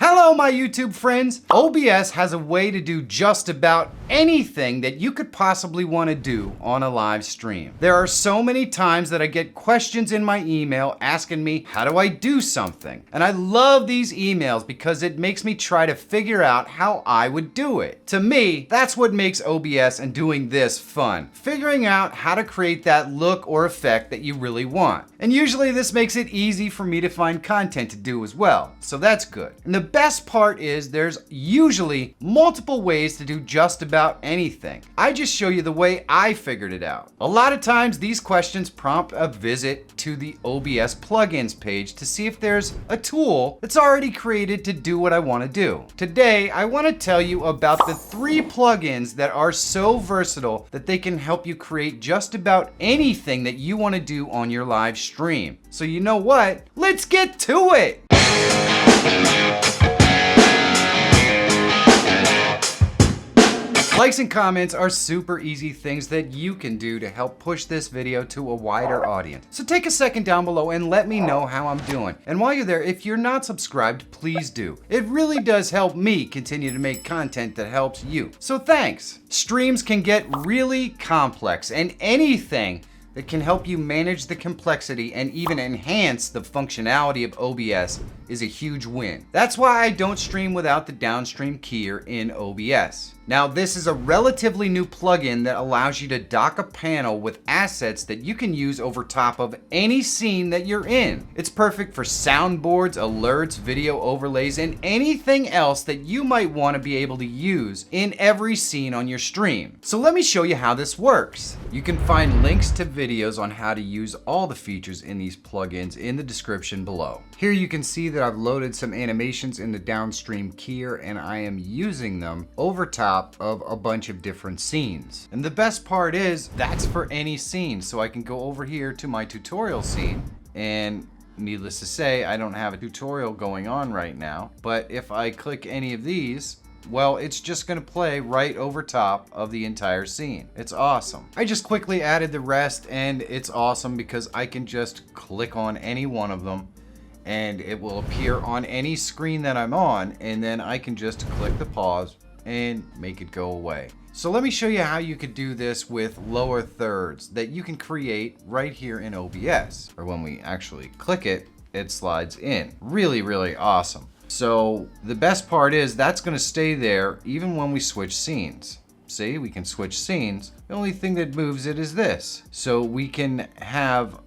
Hello, my YouTube friends. OBS has a way to do just about anything that you could possibly want to do on a live stream. There are so many times that I get questions in my email asking me, how do I do something? And I love these emails because it makes me try to figure out how I would do it. To me, that's what makes OBS and doing this fun. Figuring out how to create that look or effect that you really want. And usually this makes it easy for me to find content to do as well. So that's good. And the best part is there's usually multiple ways to do just about anything. I just show you the way I figured it out. A lot of times these questions prompt a visit to the OBS plugins page to see if there's a tool that's already created to do what I want to do. Today, I want to tell you about the 3 plugins that are so versatile that they can help you create just about anything that you want to do on your live stream. So you know what? Let's get to it! Likes and comments are super easy things that you can do to help push this video to a wider audience. So take a second down below and let me know how I'm doing. And while you're there, if you're not subscribed, please do. It really does help me continue to make content that helps you. So thanks. Streams can get really complex, and anything that can help you manage the complexity and even enhance the functionality of OBS is a huge win. That's why I don't stream without the downstream keyer in OBS. Now, this is a relatively new plugin that allows you to dock a panel with assets that you can use over top of any scene that you're in. It's perfect for soundboards, alerts, video overlays, and anything else that you might want to be able to use in every scene on your stream. So let me show you how this works. You can find links to videos on how to use all the features in these plugins in the description below. Here you can see that I've loaded some animations in the downstream keyer, and I am using them over top of a bunch of different scenes. And the best part is that's for any scene. So I can go over here to my tutorial scene, and needless to say, I don't have a tutorial going on right now, but if I click any of these, well, it's just gonna play right over top of the entire scene. It's awesome. I just quickly added the rest, and it's awesome because I can just click on any one of them and it will appear on any screen that I'm on, and then I can just click the pause and make it go away. So let me show you how you could do this with lower thirds that you can create right here in OBS. Or when we actually click it, it slides in. Really, really awesome. So the best part is that's gonna stay there even when we switch scenes. See, we can switch scenes. The only thing that moves it is this. So we can have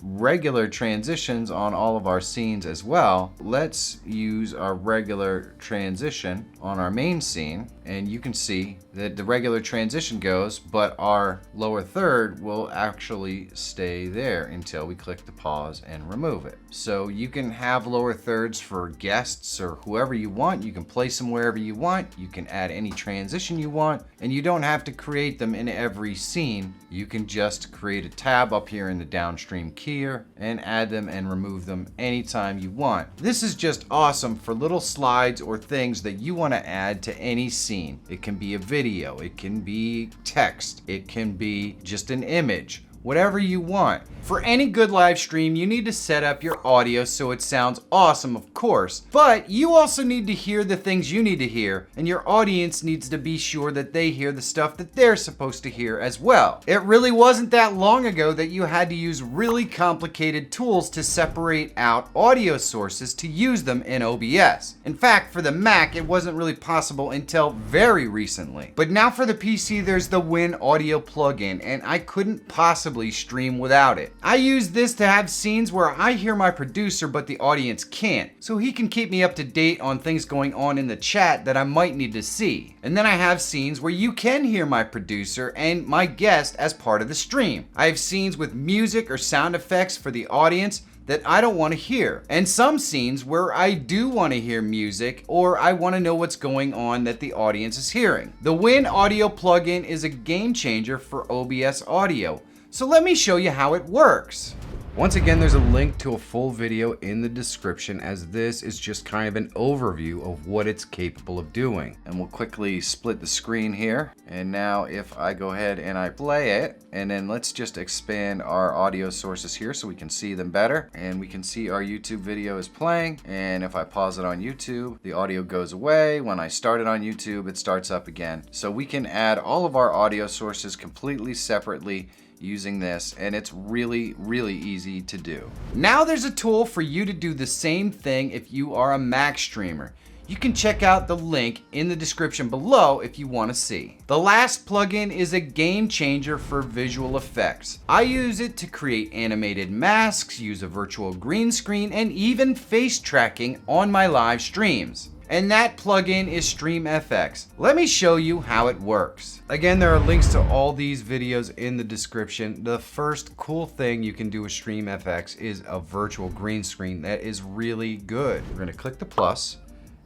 regular transitions on all of our scenes as well. Let's use our regular transition on our main scene, and you can see that the regular transition goes, but our lower third will actually stay there until we click the pause and remove it. So you can have lower thirds for guests or whoever you want. You can place them wherever you want. You can add any transition you want, and you don't have to create them in every scene. You can just create a tab up here in the downstream keyer and add them and remove them anytime you want. This is just awesome for little slides or things that you want to add to any scene. It can be a video, it can be text, it can be just an image. Whatever you want. For any good live stream, you need to set up your audio so it sounds awesome, of course, but you also need to hear the things you need to hear, and your audience needs to be sure that they hear the stuff that they're supposed to hear as well. It really wasn't that long ago that you had to use really complicated tools to separate out audio sources to use them in OBS. In fact, for the Mac, it wasn't really possible until very recently. But now for the PC, there's the Win Audio plugin, and I couldn't possibly stream without it. I use this to have scenes where I hear my producer but the audience can't, so he can keep me up to date on things going on in the chat that I might need to see. And then I have scenes where you can hear my producer and my guest as part of the stream. I have scenes with music or sound effects for the audience that I don't want to hear, and some scenes where I do want to hear music or I want to know what's going on that the audience is hearing. The Win Audio plugin is a game changer for OBS audio. So let me show you how it works. Once again, there's a link to a full video in the description, as this is just kind of an overview of what it's capable of doing. And we'll quickly split the screen here. And now if I go ahead and I play it, and then let's just expand our audio sources here so we can see them better. And we can see our YouTube video is playing. And if I pause it on YouTube, the audio goes away. When I start it on YouTube, it starts up again. So we can add all of our audio sources completely separately using this, and it's really easy to do. Now there's a tool for you to do the same thing if you are a Mac streamer. You can check out the link in the description below if you want to see. The last plugin is a game changer for visual effects. I use it to create animated masks, use a virtual green screen, and even face tracking on my live streams. And that plugin is StreamFX. Let me show you how it works. Again, there are links to all these videos in the description. The first cool thing you can do with StreamFX is a virtual green screen that is really good. We're gonna click the plus,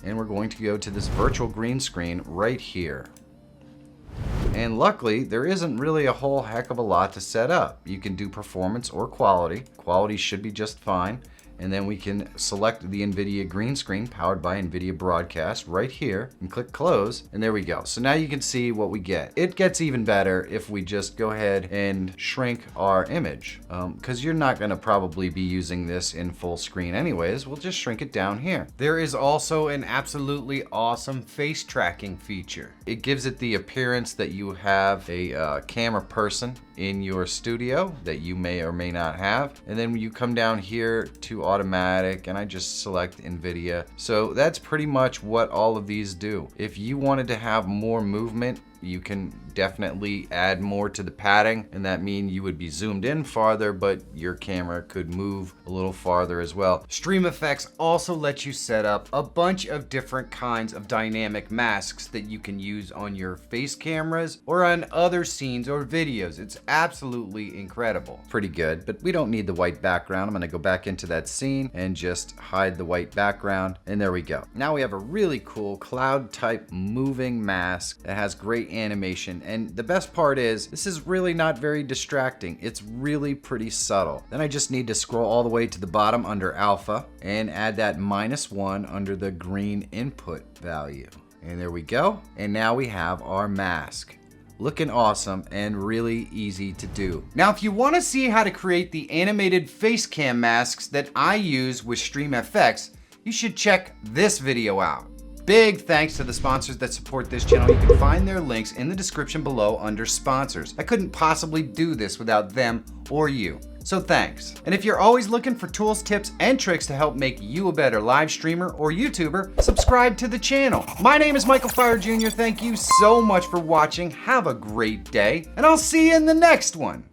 and we're going to go to this virtual green screen right here. And luckily, there isn't really a whole heck of a lot to set up. You can do performance or quality. Quality should be just fine. And then we can select the NVIDIA green screen powered by NVIDIA Broadcast right here and click close, and there we go. So now you can see what we get. It gets even better if we just go ahead and shrink our image, because you're not gonna probably be using this in full screen anyways. We'll just shrink it down here. There is also an absolutely awesome face tracking feature. It gives it the appearance that you have a camera person in your studio that you may or may not have. And then you come down here to automatic, and I just select NVIDIA. So that's pretty much what all of these do. If you wanted to have more movement, you can definitely add more to the padding, and that means you would be zoomed in farther, but your camera could move a little farther as well. StreamFX also lets you set up a bunch of different kinds of dynamic masks that you can use on your face cameras or on other scenes or videos. It's absolutely incredible. Pretty good, but we don't need the white background. I'm gonna go back into that scene and just hide the white background, and there we go. Now we have a really cool cloud type moving mask that has great animation, and the best part is this is really not very distracting. It's really pretty subtle. Then I just need to scroll all the way to the bottom under alpha and add that -1 under the green input value, and there we go. And now we have our mask. Looking awesome and really easy to do. Now, if you want to see how to create the animated face cam masks that I use with StreamFX, you should check this video out. Big thanks to the sponsors that support this channel. You can find their links in the description below under sponsors. I couldn't possibly do this without them or you. So thanks. And if you're always looking for tools, tips, and tricks to help make you a better live streamer or YouTuber, subscribe to the channel. My name is Michael Feyrer Jr. Thank you so much for watching. Have a great day, and I'll see you in the next one.